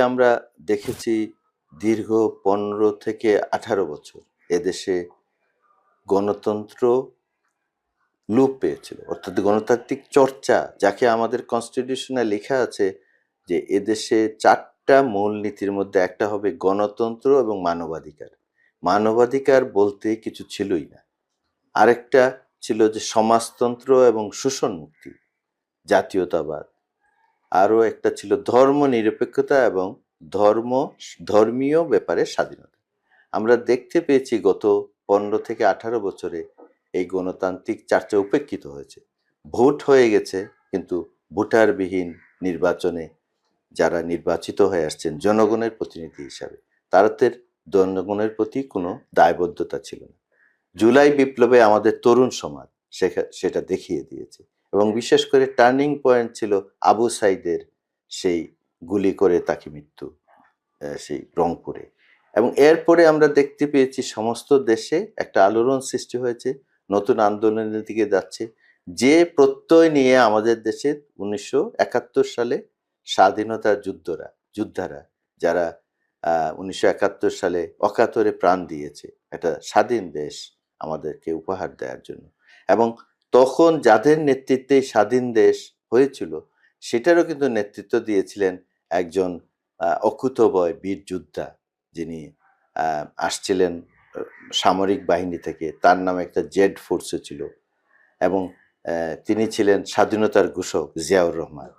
আমরা দেখেছি দীর্ঘ ১৫ থেকে ১৮ বছর এদেশে গণতন্ত্র লোপ পেয়েছিল, অর্থাৎ গণতান্ত্রিক চর্চা, যাকে আমাদের কনস্টিটিউশনে লেখা আছে যে এদেশে ৪টা মূলনীতির মধ্যে একটা হবে গণতন্ত্র এবং মানবাধিকার। মানবাধিকার বলতে কিছু ছিলই না। আরেকটা ছিল যে সমাজতন্ত্র এবং শোষণ মুক্তি, জাতীয়তাবাদ। আরও একটা ছিল ধর্মনিরপেক্ষতা এবং ধর্মীয় ব্যাপারে স্বাধীনতা। আমরা দেখতে পেয়েছি গত ১৫ থেকে ১৮ বছরে এই গণতান্ত্রিক চর্চা উপেক্ষিত হয়েছে। ভোট হয়ে গেছে, কিন্তু ভোটারবিহীন নির্বাচনে যারা নির্বাচিত হয়ে আসছেন জনগণের প্রতিনিধি হিসাবে, তাদের জনগণের প্রতি কোনো দায়বদ্ধতা ছিল না। জুলাই বিপ্লবে আমাদের তরুণ সমাজ সেটা দেখিয়ে দিয়েছে, এবং বিশেষ করে টার্নিং পয়েন্ট ছিল আবু সাইদের সেই গুলি করে তাকে মৃত্যু, সেই রংপুরে। এবং এরপরে আমরা দেখতে পেয়েছি সমস্ত দেশে একটা আলোড়ন সৃষ্টি হয়েছে, নতুন আন্দোলনের দিকে যাচ্ছে, যে প্রত্যয় নিয়ে আমাদের দেশে ১৯৭১ সালে স্বাধীনতার যোদ্ধারা যারা ১৯৭১ সালে অকাতরে প্রাণ দিয়েছে একটা স্বাধীন দেশ আমাদেরকে উপহার দেওয়ার জন্য, এবং তখন যাদের নেতৃত্বে স্বাধীন দেশ হয়েছিল সেটারও কিন্তু নেতৃত্ব দিয়েছিলেন একজন অকুতোভয় বীর যোদ্ধা, যিনি আসছিলেন সামরিক বাহিনী থেকে। তার নামে একটা জেড ফোর্সও ছিল, এবং তিনি ছিলেন স্বাধীনতার ঘোষক জিয়াউর রহমান।